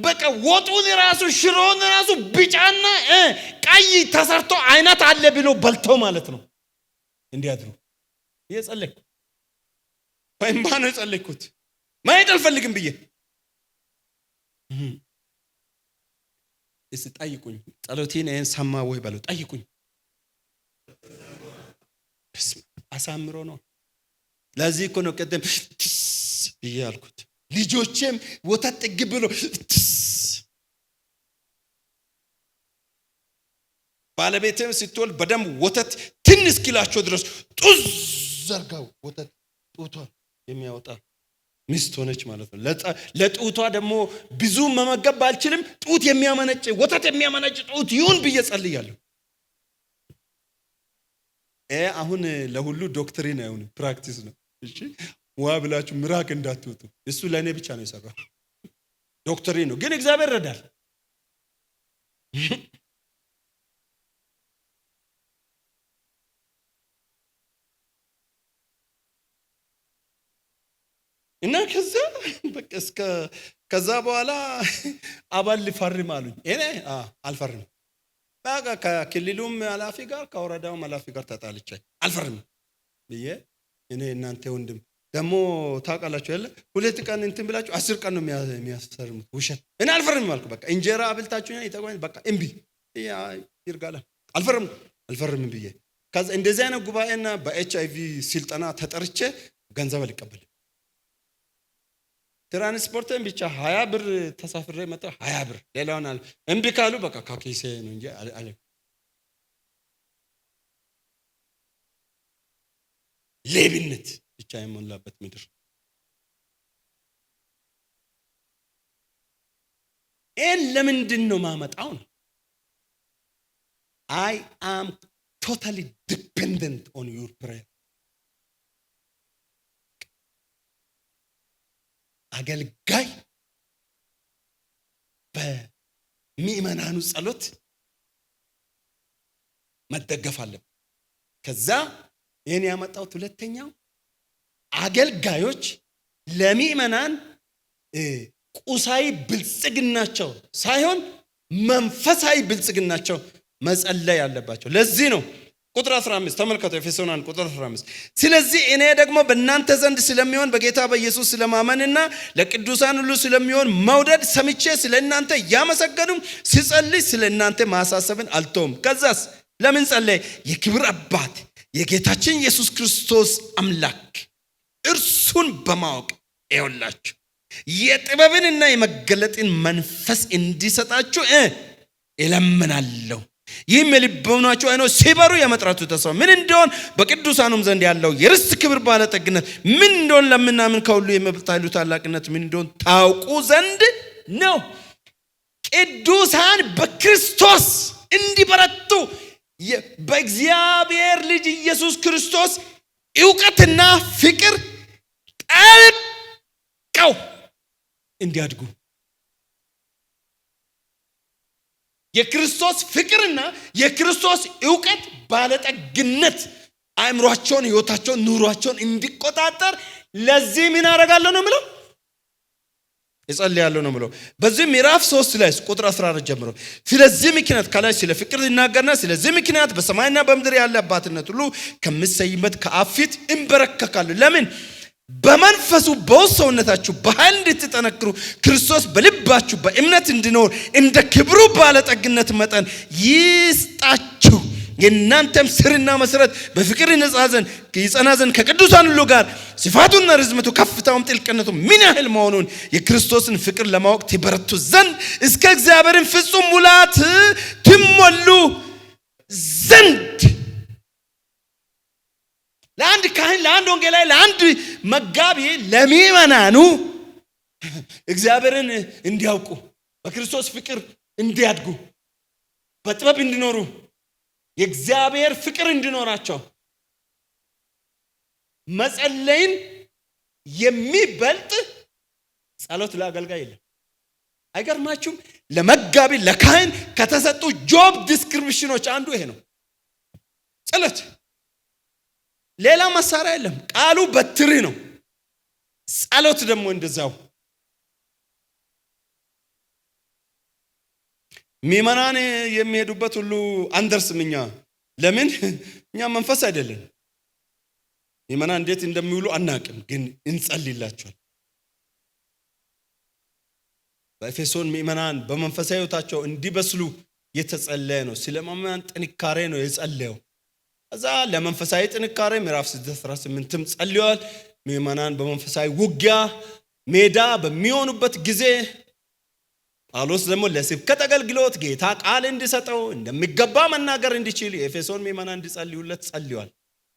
በቃ ወጡን ራሱ ሽሮን ራሱ ቢጫና ቀይ ተሰርቶ አይነት አለ ብሎ በልተው ማለት ነው እንዲያድሩ የጸለይኩ። በእንባ ነው የጸለይኩት። ማየት አልፈልግም ብዬ እስቲ ጠይቁኝ። ጸሎቴን ሰማ ወይ በለው ጠይቁኝ። አሳምሮ ነው። ለዚህ እኮ ነው ቀደም ብዬ አልኩት። ልጆቼም ወተት ጥግብ ብሎ ባለቤቴም ስትወልድ በደንብ ወተት ትንሽ ኪላቸው ድረስ ጡዝ ዘርጋው ወተት ጡቷ የሚያወጣ ሚስት ሆነች ማለት ነው። ለጡቷ ደግሞ ብዙ መመገብ ባልችልም ጡት የሚያመነጭ ወተት የሚያመነጭ ጡት ይሁን ብዬ ጸልያለሁ። አሁን ለሁሉ ዶክትሪን አይሁን ፕራክቲስ ነው። እሺ ዋ ብላችሁ ምራቅ እንዳትወጡ። እሱ ለኔ ብቻ ነው የሰራው ዶክትሪን ነው፣ ግን እግዚአብሔር ረዳል። እና ከዛ በኋላ አባል ሊፈርም አሉኝ። እኔ አልፈርም። በቃ ከክልሉም ኃላፊ ጋር ከወረዳውም ኃላፊ ጋር ተጣልቼ አልፈርም ብዬ እኔ እናንተ ወንድም ደግሞ ታውቃላችሁ ያለ 2 ቀን እንትን ብላችሁ 10 ቀን ነው የሚያስፈርሙት። ውሸት። እኔ አልፈርም አልኩ። በቃ እንጀራ አብልታችሁኝ ይተቆኝ በቃ እምቢ ይርጋላ አልፈርም ብዬ ከዛ እንደዚህ አይነት ጉባኤና በኤችአይቪ ስልጠና ተጠርቼ ገንዘብ አልቀበል ትራንስፖርትን ብቻ 20 ብር ተሳፍሬ መጣ 20 ብር ሌላውን አለ እምቢ ካሉ በቃ ካኪሴ ነው እንጂ አለ። ሌብነት ብቻ የሞላበት ምድር። ለምንድን ነው ማመጣው ነው? I am totally dependent on your prayer. አገልጋይ በሚመናኑ ጸሎት መደገፍ አለበት። ከዛ የኔ ያመጣው ሁለተኛው አገልጋዮች ለምእመናን ቁሳዊ ብልጽግናቸው ሳይሆን መንፈሳዊ ብልጽግናቸው መጸለይ ያለባቸው። ለዚህ ነው ቁጥር 15 ተመልከቱ። ኤፌሶን 1 ቁጥር 15 ስለዚህ እኔ ደግሞ በእናንተ ዘንድ ስለሚሆን በጌታ በኢየሱስ ስለማመንና ለቅዱሳን ሁሉ ስለሚሆን መውደድ ሰምቼ ስለእናንተ ያመሰገኑ ሲጸልይ ስለእናንተ ማሳሰብን አልተውም። ከዛስ ለምን ጸለየ? የክብር አባት የጌታችን ኢየሱስ ክርስቶስ አምላክ እርሱን በማወቅ ይኸውላችሁ የጥበብንና የመገለጥን መንፈስ እንዲሰጣችሁ እለምናለሁ። ይህም የልቦናችሁ አይኖች ሲበሩ የመጥራቱ ተስፋ ምን እንደሆነ በቅዱሳኑም ዘንድ ያለው የርስት ክብር ባለጠግነት ምን እንደሆነ ለምናምን ከሁሉ የሚበልጥ ኃይሉ ታላቅነት ምን እንደሆነ ታውቁ ዘንድ ነው። ቅዱሳን በክርስቶስ እንዲበረቱ በእግዚአብሔር ልጅ ኢየሱስ ክርስቶስ ዕውቀትና ፍቅር ጠልቀው እንዲያድጉ የክርስቶስ ፍቅርና የክርስቶስ ዕውቀት ባለጠግነት አእምሯቸውን፣ ሕይወታቸውን፣ ኑሯቸውን እንዲቆጣጠር ለዚህ ምን አደርጋለሁ ነው የምለው? እጸልያለሁ ነው የምለው። በዚህ ምዕራፍ 3 ላይ ቁጥር 14 ጀምሮ ስለዚህ ምክንያት ከላይ ስለ ፍቅር ይናገርና ስለዚህ ምክንያት በሰማይና በምድር ያለ አባትነት ሁሉ ከሚሰይበት ከአብ ፊት እንበረከካለሁ። ለምን? በመንፈሱ በውስጥ ሰውነታችሁ በኃይል እንድትጠነክሩ ክርስቶስ በልባችሁ በእምነት እንዲኖር እንደ ክብሩ ባለጠግነት መጠን ይስጣችሁ። የእናንተም ስርና መሰረት በፍቅር ይጸና ዘንድ ከቅዱሳን ሁሉ ጋር ስፋቱና ርዝመቱ ከፍታውም ጥልቅነቱ ምን ያህል መሆኑን የክርስቶስን ፍቅር ለማወቅ ትበረቱ ዘንድ እስከ እግዚአብሔርን ፍጹም ሙላት ትሞሉ ዘንድ። ለአንድ ካህን፣ ለአንድ ወንጌላዊ፣ ለአንድ መጋቢ፣ ለምእመናኑ እግዚአብሔርን እንዲያውቁ በክርስቶስ ፍቅር እንዲያድጉ በጥበብ እንዲኖሩ የእግዚአብሔር ፍቅር እንዲኖራቸው መጸለይን የሚበልጥ ጸሎት ለአገልጋይ የለም። አይገርማችሁም? ለመጋቢ ለካህን ከተሰጡ ጆብ ዲስክሪፕሽኖች አንዱ ይሄ ነው፣ ጸሎት። ሌላ መሳሪያ የለም። ቃሉ በትር ነው። ጸሎት ደግሞ እንደዛው። ምእመናን የሚሄዱበት ሁሉ አንደርስም። ለምን? እኛ መንፈስ አይደለን። ምእመናን እንዴት እንደሚውሉ አናቅም፣ ግን እንጸልይላቸዋል። በኤፌሶን ምእመናን በመንፈሳዊ ሕይወታቸው እንዲበስሉ የተጸለየ ነው። ስለ ምእመናን ጥንካሬ ነው የጸለየው። እዛ ለመንፈሳዊ ጥንካሬ ምዕራፍ 6:18ም ጸልየዋል። ምእመናን በመንፈሳዊ ውጊያ ሜዳ በሚሆኑበት ጊዜ ጳውሎስ ደግሞ ለስብከት አገልግሎት ጌታ ቃል እንዲሰጠው እንደሚገባ መናገር እንዲችል የኤፌሶን ምእመናን እንዲጸልዩለት ጸልየዋል፣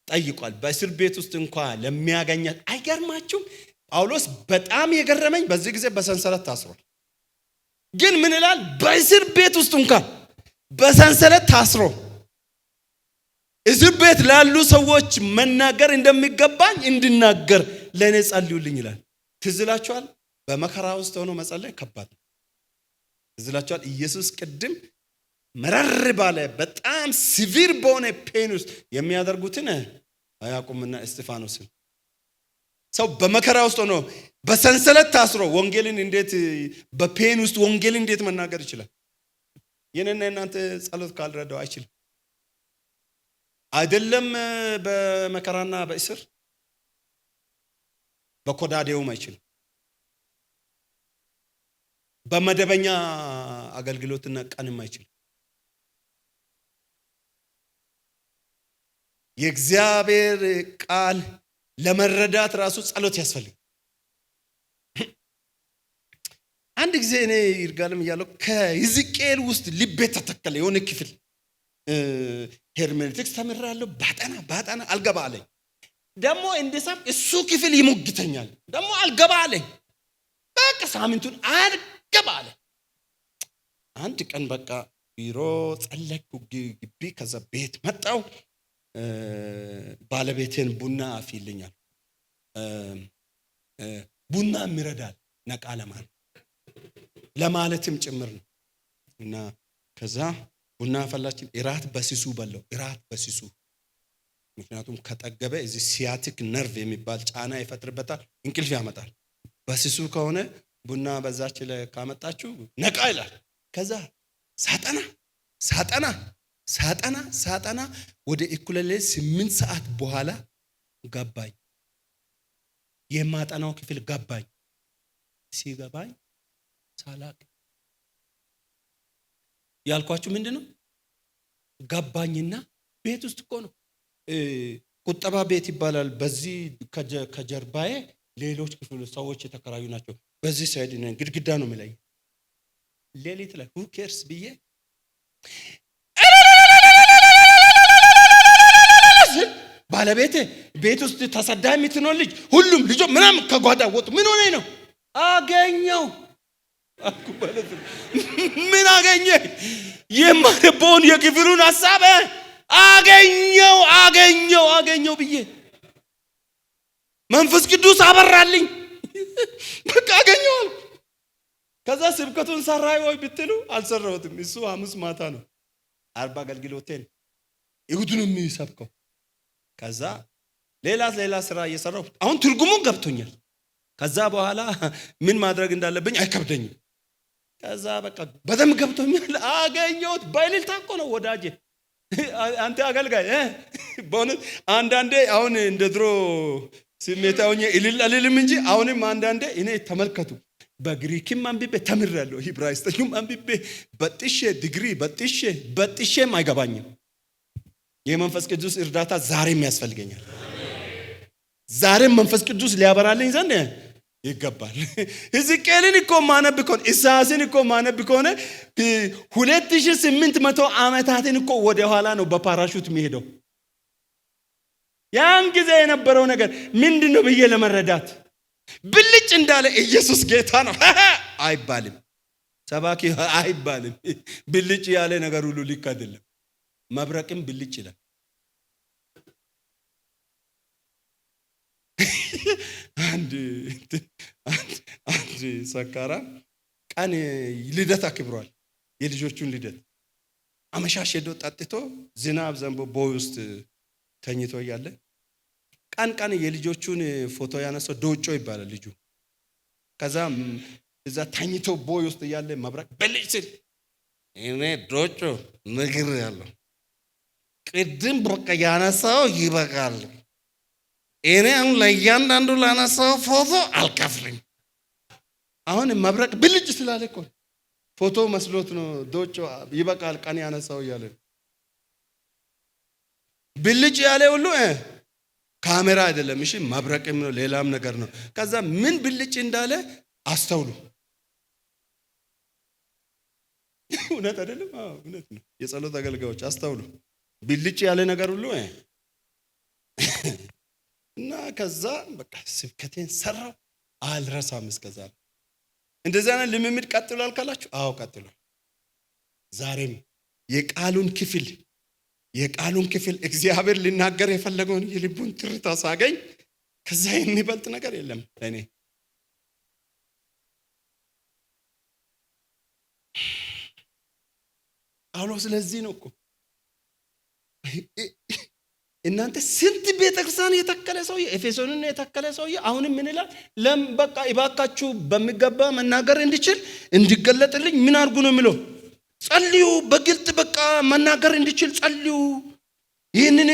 ጠይቋል። በእስር ቤት ውስጥ እንኳን ለሚያገኛት አይገርማችሁም? ጳውሎስ በጣም የገረመኝ በዚህ ጊዜ በሰንሰለት ታስሯል። ግን ምን ይላል? በእስር ቤት ውስጥ እንኳን በሰንሰለት ታስሮ እስር ቤት ላሉ ሰዎች መናገር እንደሚገባኝ እንድናገር ለኔ ጸልዩልኝ ይላል። ትዝ ይላችኋል? በመከራ ውስጥ ሆኖ መጸለይ ከባድ ነው። ትዝ ይላችኋል? ኢየሱስ ቅድም መረር ባለ በጣም ሲቪር በሆነ ፔን ውስጥ የሚያደርጉትን ያዕቆብና እስጢፋኖስን ሰው በመከራ ውስጥ ሆኖ በሰንሰለት ታስሮ ወንጌልን እንዴት በፔን ውስጥ ወንጌልን እንዴት መናገር ይችላል? የኔና እናንተ ጸሎት ካልረዳው አይችልም። አይደለም በመከራና በእስር በኮዳዴውም አይችልም። በመደበኛ አገልግሎትና ቀንም አይችልም። የእግዚአብሔር ቃል ለመረዳት ራሱ ጸሎት ያስፈልጋል። አንድ ጊዜ እኔ ይርጋለም እያለሁ ከሕዝቅኤል ውስጥ ልቤ ተተከለ። የሆነ ክፍል ሄርሜኔቲክስ ተምራለሁ። ባጠና አልገባ አለኝ። ደግሞ እንደሳም እሱ ክፍል ይሞግተኛል። ደግሞ አልገባ አለኝ። በቃ ሳምንቱን አልገባ አለኝ። አንድ ቀን በቃ ቢሮ ጸለይኩ ግቢ። ከዛ ቤት መጣው። ባለቤቴን ቡና አፊልኛል። ቡና ይረዳል ነቃ ለማለትም ጭምር ነው። እና ከዛ ቡና አፈላችን። እራት በስሱ በለው። እራት በስሱ ምክንያቱም ከጠገበ እዚህ ሲያቲክ ነርቭ የሚባል ጫና ይፈጥርበታል፣ እንቅልፍ ያመጣል። በስሱ ከሆነ ቡና በዛች ላይ ካመጣችሁ ነቃ ይላል። ከዛ ሳጠና ወደ እኩለ ሌሊት 8 ሰዓት በኋላ ገባኝ። የማጠናው ክፍል ገባኝ። ሲገባኝ ሳላቅ ያልኳችሁ ምንድነው ገባኝና ቤት ውስጥ እኮ ነው ቁጠባ ቤት ይባላል። በዚህ ከጀርባዬ ሌሎች ክፍል ሰዎች የተከራዩ ናቸው። በዚህ ሳይድ ግድግዳ ነው የሚለኝ። ሌሊት ላይ who cares ብዬ ባለቤቴ ቤት ውስጥ ተሰዳ የምትኖር ልጅ ሁሉም ልጆች ምናምን ከጓዳ ወጡ። ምን ሆነ ነው አገኘው ምን አገኘ? የማነበውን የክፍሉን ሐሳብ አገኘው ብዬ መንፈስ ቅዱስ አበራልኝ። በቃ አገኘው። ከዛ ስብከቱን ሰራይ ወይ ብትሉ አልሰራሁትም። እሱ ሐሙስ ማታ ነው 40 አገልግሎቴን ይሁዱን የሚሰብከው። ከዛ ሌላ ስራ እየሰራሁ አሁን ትርጉሙን ገብቶኛል። ከዛ በኋላ ምን ማድረግ እንዳለብኝ አይከብደኝም። ከዛ በቃ በደም ገብቶኛል። አገኘሁት። በእልልታ እኮ ነው ወዳጄ። አንተ አገልጋይ በእውነት አንዳንዴ አሁን እንደ ድሮ ስሜታውኝ እልልም እንጂ አሁንም አንዳንዴ እኔ ተመልከቱ በግሪክም አንብቤ ተምሬያለሁ፣ ሂብራይስጥም አንብቤ በጥሼ ዲግሪ በጥሼም አይገባኝም። የመንፈስ ቅዱስ እርዳታ ዛሬም ያስፈልገኛል። ዛሬም መንፈስ ቅዱስ ሊያበራልኝ ዘንድ ይገባል። ሕዝቅኤልን እኮ ማነብ ከሆነ ኢሳያስን እኮ ማነብ ከሆነ 2800 ዓመታትን እኮ ወደ ኋላ ነው በፓራሹት የሚሄደው። ያን ጊዜ የነበረው ነገር ምንድነው ብዬ ለመረዳት ብልጭ እንዳለ ኢየሱስ ጌታ ነው አይባልም። ሰባኪ አይባልም። ብልጭ ያለ ነገር ሁሉ ልክ አይደለም። መብረቅም ብልጭ ይላል። አንድ ሰካራ ቀን ልደት አክብሯል። የልጆቹን ልደት አመሻሽ ሄዶ ጠጥቶ ዝናብ ዘንቦ ቦይ ውስጥ ተኝቶ እያለ ቀን የልጆቹን ፎቶ ያነሳው ዶጮ ይባላል ልጁ። ከዛ እዛ ተኝቶ ቦይ ውስጥ እያለ መብረቅ ብልጭ ሲል እኔ ዶጮ ንግር ያለው ቅድም በቃ ያነሳው ይበቃል። እኔ አሁን ለእያንዳንዱ ላነሳው ፎቶ አልከፍልም። አሁን መብረቅ ብልጭ ስላለ እኮ ፎቶ መስሎት ነው። ዶጮ ይበቃል ቀን ያነሳው እያለ ብልጭ ያለ ሁሉ ካሜራ አይደለም። እሺ መብረቅም ነው ሌላም ነገር ነው። ከዛ ምን ብልጭ እንዳለ አስተውሉ። እውነት አይደለም? አዎ እውነት ነው። የጸሎት አገልጋዮች አስተውሉ። ብልጭ ያለ ነገር ሁሉ እና ከዛ በቃ ስብከቴን ሰራው አልረሳም እስከዛ። እንደዛ አይነት ልምምድ ቀጥሏል ካላችሁ አዎ ቀጥሏል። ዛሬም የቃሉን ክፍል እግዚአብሔር ሊናገር የፈለገውን የልቡን ትርታ ሳገኝ ከዛ የሚበልጥ ነገር የለም ለኔ። ጳውሎስ ስለዚህ ነው እኮ እናንተ ስንት ቤተክርስቲያን የተከለ ሰው ኤፌሶንን የተከለ ሰው አሁንም ምን ይላል? በቃ ይባካችሁ በሚገባ መናገር እንዲችል እንዲገለጥልኝ ምን አድርጉ ነው የሚለው? ጸልዩ። በግልጥ በቃ መናገር እንዲችል ጸልዩ። ይህንን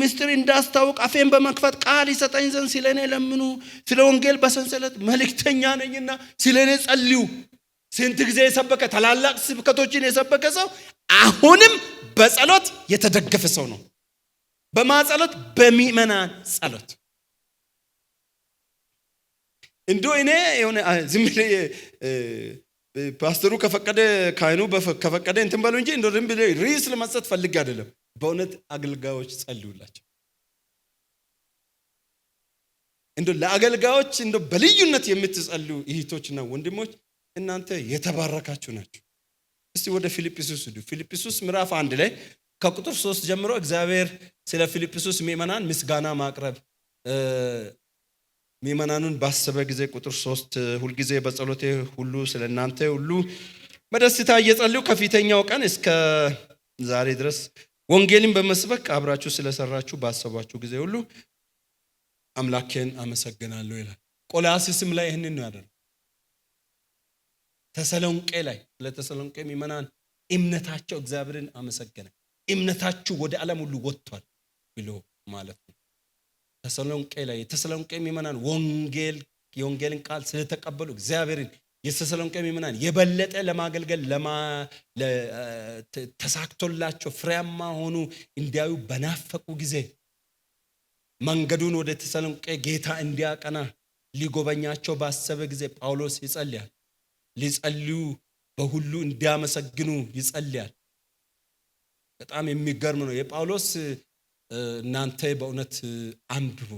ምስጢር እንዳስታውቅ አፌን በመክፈት ቃል ይሰጠኝ ዘንድ ስለኔ ለምኑ። ስለ ወንጌል በሰንሰለት መልእክተኛ ነኝና ስለኔ ጸልዩ። ስንት ጊዜ የሰበከ ታላላቅ ስብከቶችን የሰበከ ሰው አሁንም በጸሎት የተደገፈ ሰው ነው። በማጸሎት በሚመናን ጸሎት እንደው እኔ የሆነ ዝም ብለ ፓስተሩ ከፈቀደ ካይኑ ከፈቀደ እንትን በሉ እንጂ እንደው ዝም ብለ ሪስ ለማሰጥ ፈልጌ አይደለም። በእውነት አገልጋዮች ጸልዩላቸው። እንደው ለአገልጋዮች እንደው በልዩነት የምትጸልዩ እህቶችና ወንድሞች እናንተ የተባረካችሁ ናችሁ። እስቲ ወደ ፊልጵስዩስ ሂዱ። ፊልጵስዩስ ምዕራፍ 1 ላይ ከቁጥር 3 ጀምሮ እግዚአብሔር ስለ ፊልጵስዩስ ምእመናን ምስጋና ማቅረብ ምእመናኑን ባሰበ ጊዜ ቁጥር 3 ሁልጊዜ በጸሎቴ ሁሉ ስለ እናንተ ሁሉ በደስታ እየጸለዩ ከፊተኛው ቀን እስከ ዛሬ ድረስ ወንጌልን በመስበክ አብራችሁ ስለሰራችሁ ባሰባችሁ ጊዜ ሁሉ አምላኬን አመሰግናለሁ ይላል። ቆላስይስም ላይ ይህንን ነው ያደረገው። ተሰሎንቄ ላይ ለተሰሎንቄ ምእመናን እምነታቸው እግዚአብሔርን አመሰገነ። እምነታችሁ ወደ ዓለም ሁሉ ወጥቷል ብሎ ማለት ነው። ተሰሎንቄ ላይ የተሰሎንቄ ምእመናን የወንጌልን ቃል ስለተቀበሉ እግዚአብሔርን የተሰሎንቄ ምእመናን የበለጠ ለማገልገል ተሳክቶላቸው ፍሬያማ ሆኑ እንዲያዩ በናፈቁ ጊዜ መንገዱን ወደ ተሰሎንቄ ጌታ እንዲያቀና ሊጎበኛቸው ባሰበ ጊዜ ጳውሎስ ይጸልያል። ሊጸልዩ በሁሉ እንዲያመሰግኑ ይጸልያል። በጣም የሚገርም ነው የጳውሎስ እናንተ በእውነት አንብቡ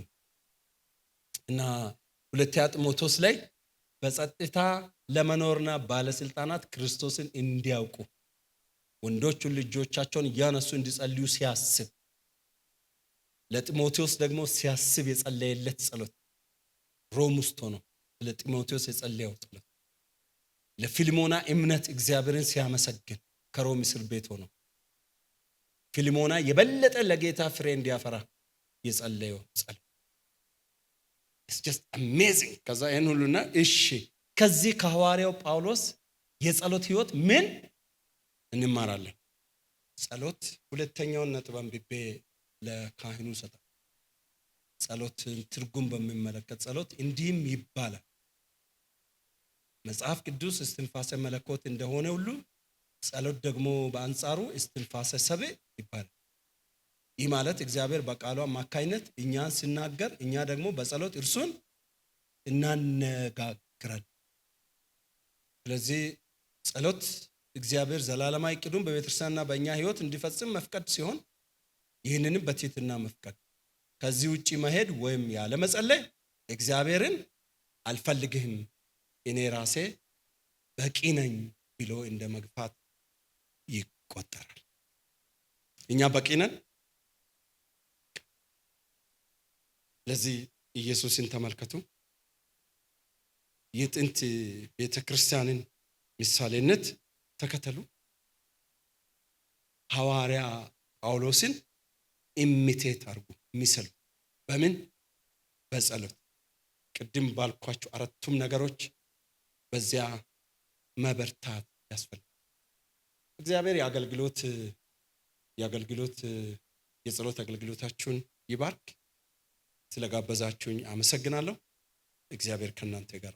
እና ሁለተኛ ጢሞቴዎስ ላይ በጸጥታ ለመኖርና ባለስልጣናት ክርስቶስን እንዲያውቁ ወንዶቹ ልጆቻቸውን እያነሱ እንዲጸልዩ ሲያስብ፣ ለጢሞቴዎስ ደግሞ ሲያስብ የጸለየለት ጸሎት ሮም ውስጥ ሆኖ ለጢሞቴዎስ የጸለየው ጸሎት፣ ለፊልሞና እምነት እግዚአብሔርን ሲያመሰግን ከሮም እስር ቤት ሆኖ ፊልሞና የበለጠ ለጌታ ፍሬ እንዲያፈራ የጸለየው ጸሎት it's just amazing። ከዛ ይሄን ሁሉና እሺ ከዚህ ከሐዋርያው ጳውሎስ የጸሎት ህይወት ምን እንማራለን? ጸሎት ሁለተኛውን ነጥብ አንብቤ ለካህኑ ሰጣ። ጸሎት ትርጉም በሚመለከት ጸሎት እንዲህም ይባላል። መጽሐፍ ቅዱስ እስትንፋሰ መለኮት እንደሆነ ሁሉ ጸሎት ደግሞ በአንጻሩ እስትንፋሰ ሰብእ ይባላል። ይህ ማለት እግዚአብሔር በቃሉ አማካይነት እኛን ሲናገር እኛ ደግሞ በጸሎት እርሱን እናነጋግራለን። ስለዚህ ጸሎት እግዚአብሔር ዘላለማዊ ዕቅዱን በቤተክርስቲያንና በእኛ ህይወት እንዲፈጽም መፍቀድ ሲሆን ይህንንም በትህትና መፍቀድ፣ ከዚህ ውጪ መሄድ ወይም ያለ መጸለይ እግዚአብሔርን አልፈልግህም እኔ ራሴ በቂ ነኝ ብሎ እንደ መግፋት ይቆጠራል። እኛ በቂ ነን። ለዚህ ኢየሱስን ተመልከቱ። የጥንት ቤተክርስቲያንን ምሳሌነት ተከተሉ። ሐዋርያ ጳውሎስን ኢሚቴት አድርጉ፣ ሚሰሉ። በምን? በጸሎት። ቅድም ባልኳችሁ አራቱም ነገሮች በዚያ መበርታት ያስፈልጋል። እግዚአብሔር የጸሎት አገልግሎታችሁን ይባርክ። ስለጋበዛችሁኝ አመሰግናለሁ። እግዚአብሔር ከእናንተ ጋር